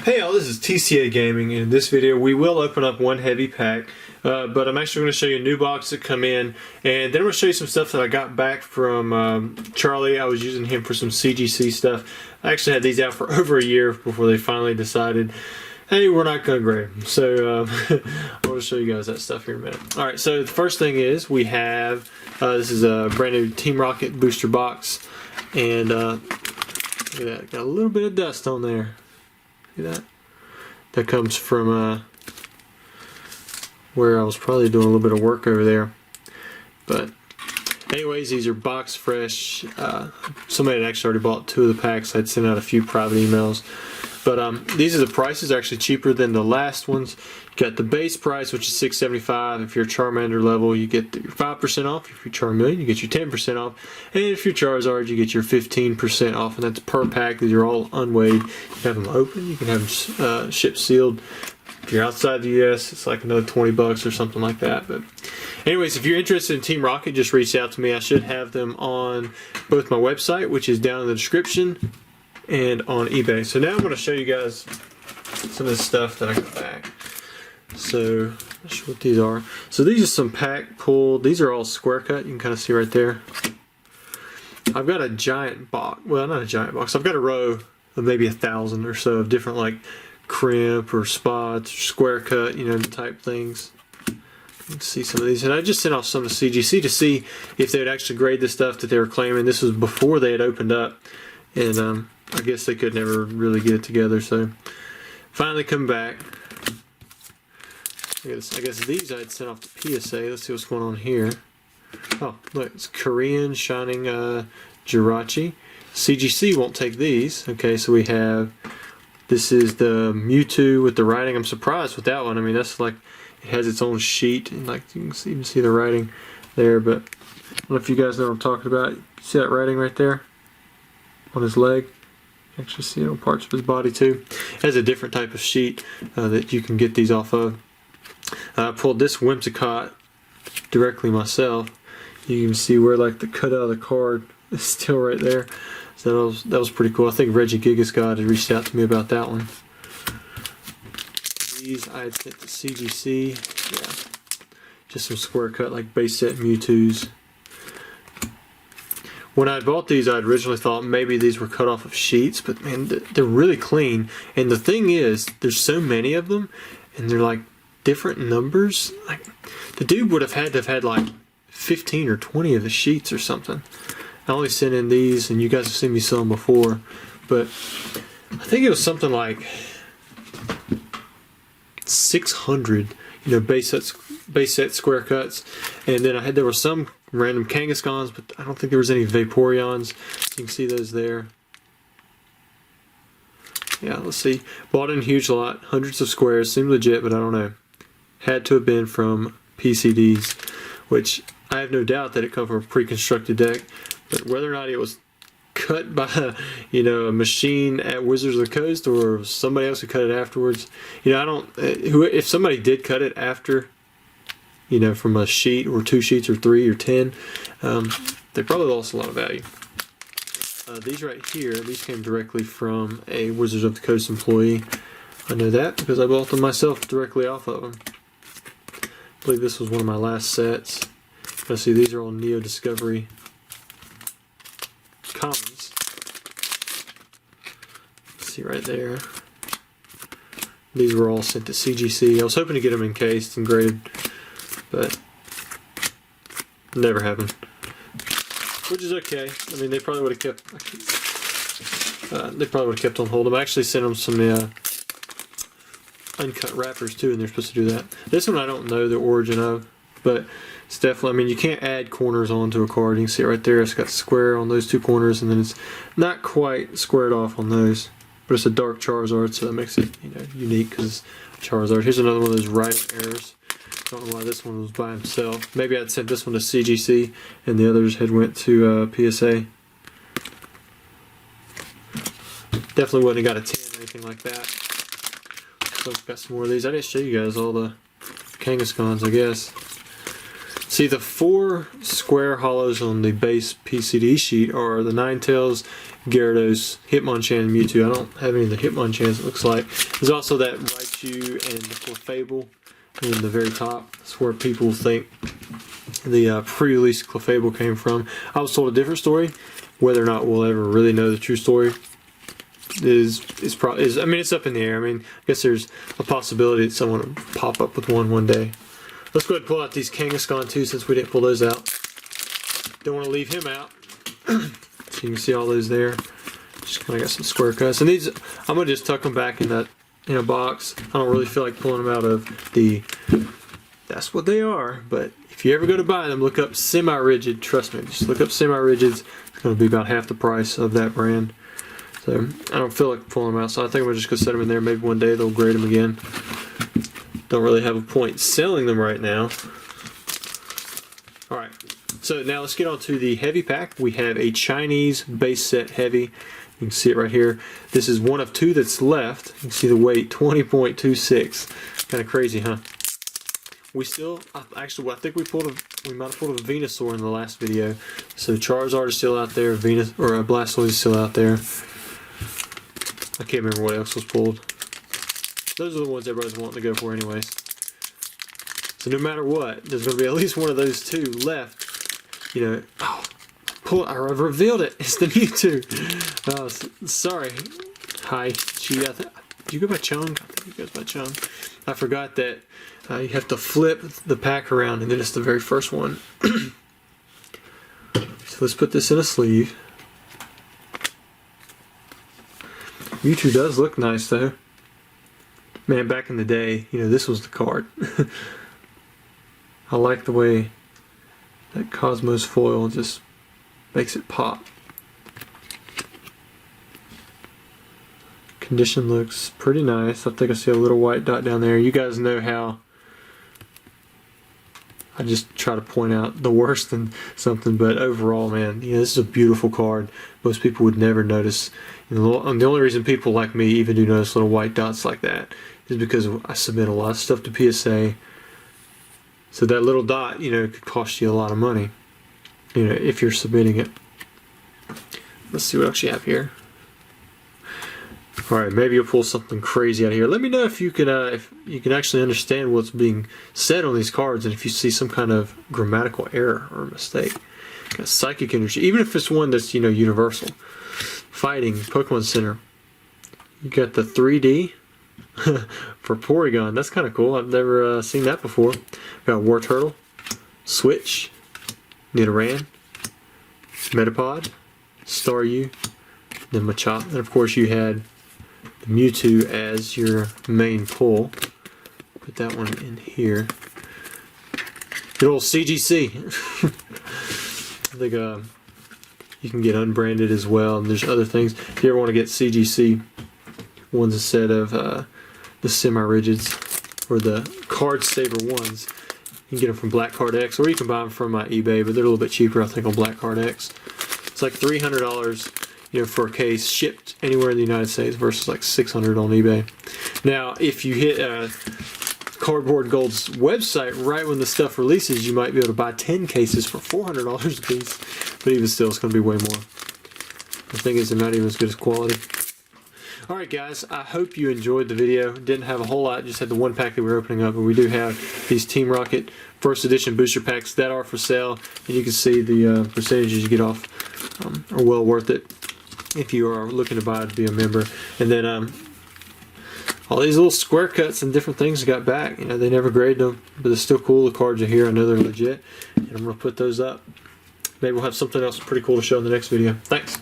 Hey y'all, this is TCA Gaming, and in this video we will open up one heavy pack, but I'm actually going to show you a new box that come in, and then I'm going to show you some stuff that I got back from Charlie. I was using him for some CGC stuff. I actually had these out for over a year before they finally decided, hey, we're not going to grade them. So I'm going to show you guys that stuff here in a minute. Alright, so the first thing is we have, this is a brand new Team Rocket booster box, and look at that, got a little bit of dust on there. See that? That comes from where I was probably doing a little bit of work over there. But anyways, these are box fresh. Somebody had actually already bought 2 of the packs. I'd sent out a few private emails. But these are the prices, actually cheaper than the last ones. You got the base price, which is $6.75. If you're Charmander level, you get your 5% off. If you're Charmeleon, you get your 10% off. And if you're Charizard, you get your 15% off. And that's per pack. These are all unweighed. You can have them open. You can have them shipped sealed. If you're outside the US, it's like another 20 bucks or something like that. But anyways, if you're interested in Team Rocket, just reach out to me. I should have them on both my website, which is down in the description, and on eBay. So now I'm going to show you guys some of the stuff that I got back. So I'll show what these are. So these are some pack pulled. These are all square cut. You can kind of see right there. I've got a giant box. Well, not a giant box. I've got a row of maybe 1,000 or so of different like crimp or spots, or square cut, you know, type things. Let's see some of these. And I just sent off some to CGC to see if they would actually grade the stuff that they were claiming. This was before they had opened up. And I guess they could never really get it together, so finally come back. I guess these I'd sent off to PSA. Let's see what's going on here. Oh, look, it's Korean Shining Jirachi. CGC won't take these. Okay, so we have, this is the Mewtwo with the writing. I'm surprised with that one. I mean, that's like, it has its own sheet, and like you can even see the writing there, but I don't know if you guys know what I'm talking about. See that writing right there on his leg? Actually see it on parts of his body too. It has a different type of sheet that you can get these off of. I pulled this Whimsicott directly myself. You can see where like the cut out of the card is still right there. So that was pretty cool. I think Reggie Gigascott had reached out to me about that one. These I had sent to CGC. Yeah, just some square cut like base set Mewtwo's. When I bought these, I originally thought maybe these were cut off of sheets, but man, they're really clean. And the thing is, there's so many of them, and they're like different numbers. Like the dude would have had to have had like 15 or 20 of the sheets or something. I only sent in these, and you guys have seen me sell them before, but I think it was something like 600, you know, base set square cuts, and then there were some random Kangaskhan's, but I don't think there was any Vaporeons. You can see those there. Yeah, let's see. Bought in a huge lot, hundreds of squares, seemed legit, but I don't know. Had to have been from PCDs, which I have no doubt that it come from a pre-constructed deck, but whether or not it was cut by, you know, a machine at Wizards of the Coast or somebody else who cut it afterwards, you know, I don't. If somebody did cut it after, you know, from a sheet or 2 sheets or 3 or 10, they probably lost a lot of value. These right here, these came directly from a Wizards of the Coast employee. I know that because I bought them myself directly off of them. I believe this was one of my last sets. Let's see, these are all Neo Discovery commons. Let's see right there. These were all sent to CGC. I was hoping to get them encased and graded, but never happened. Which is okay. I mean, they probably would have kept. They probably would have kept on hold. I actually sent them some uncut wrappers too, and they're supposed to do that. This one I don't know the origin of, but it's definitely. I mean, you can't add corners onto a card. You can see it right there. It's got square on those 2 corners, and then it's not quite squared off on those. But it's a dark Charizard, so that makes it, you know, unique because Charizard. Here's another one of those writing errors. Don't know why this one was by himself. Maybe I'd sent this one to CGC and the others had went to PSA. Definitely wouldn't have got a 10 or anything like that. So I've got some more of these. I didn't show you guys all the Kangaskhan's, I guess. See, the 4 square hollows on the base PCD sheet are the Ninetales, Gyarados, Hitmonchan, and Mewtwo. I don't have any of the Hitmonchans, it looks like. There's also that Raichu and the Clefable in the very top. That's where people think the pre-release Clefable came from. I was told a different story. Whether or not we'll ever really know the true story is I mean, it's up in the air. I mean, I guess there's a possibility that someone will pop up with one day. Let's go ahead and pull out these Kangaskhan too, since we didn't pull those out. Don't want to leave him out. So you can see all those there. Just kind of got some square cuts, and these I'm gonna just tuck them back in a box. I don't really feel like pulling them out of the. That's what they are. But if you ever go to buy them, look up semi-rigid. Trust me, just look up semi-rigids. It's going to be about half the price of that brand. So I don't feel like pulling them out, so I think I'm just going to set them in there. Maybe one day they'll grade them again. Don't really have a point selling them right now. Alright, so now let's get on to the heavy pack. We have a Chinese base set heavy. You can see it right here. This is one of two that's left. You can see the weight, 20.26. Kind of crazy, huh? We still, actually, I think we might have pulled a Venusaur in the last video. So Charizard is still out there, Blastoise is still out there. I can't remember what else was pulled. Those are the ones everybody's wanting to go for anyways. So no matter what, there's going to be at least one of those two left. You know, I revealed it. It's the Mewtwo. Sorry. Hi, Chi. Do you go by Chung? I think he goes by Chung. I forgot that you have to flip the pack around, and then it's the very first one. So let's put this in a sleeve. Mewtwo does look nice though. Man, back in the day, you know, this was the card. I like the way that Cosmos foil just makes it pop. Condition looks pretty nice. I think I see a little white dot down there. You guys know how I just try to point out the worst in something, but overall, man, you know, this is a beautiful card. Most people would never notice. And the only reason people like me even do notice little white dots like that is because I submit a lot of stuff to PSA. So that little dot, you know, could cost you a lot of money, you know, if you're submitting it. Let's see what else you have here. Alright, maybe you'll pull something crazy out of here. Let me know if you can actually understand what's being said on these cards, and if you see some kind of grammatical error or mistake. Got Psychic Energy, even if it's one that's, you know, universal. Fighting, Pokemon Center. You got the 3D for Porygon. That's kind of cool. I've never seen that before. Got War Turtle, Switch, Nidoran, Metapod, Staryu, then Machop, and of course you had the Mewtwo as your main pull. Put that one in here. Good old CGC. I think you can get unbranded as well, and there's other things. If you ever want to get CGC, one's a set of the semi-rigids, or the card saver ones. You can get them from Black Card X, or you can buy them from eBay, but they're a little bit cheaper, I think, on Black Card X. It's like $300, you know, for a case shipped anywhere in the United States versus like $600 on eBay. Now, if you hit Cardboard Gold's website right when the stuff releases, you might be able to buy 10 cases for $400 a piece, but even still, it's going to be way more. The thing is, they're not even as good as quality. Alright guys, I hope you enjoyed the video. Didn't have a whole lot, just had the one pack that we're opening up, but we do have these Team Rocket first edition booster packs that are for sale, and you can see the percentages you get off are well worth it if you are looking to buy to be a member. And then all these little square cuts and different things got back. You know, they never graded them, but they're still cool. The cards are here. I know they're legit, and I'm going to put those up. Maybe we'll have something else pretty cool to show in the next video. Thanks.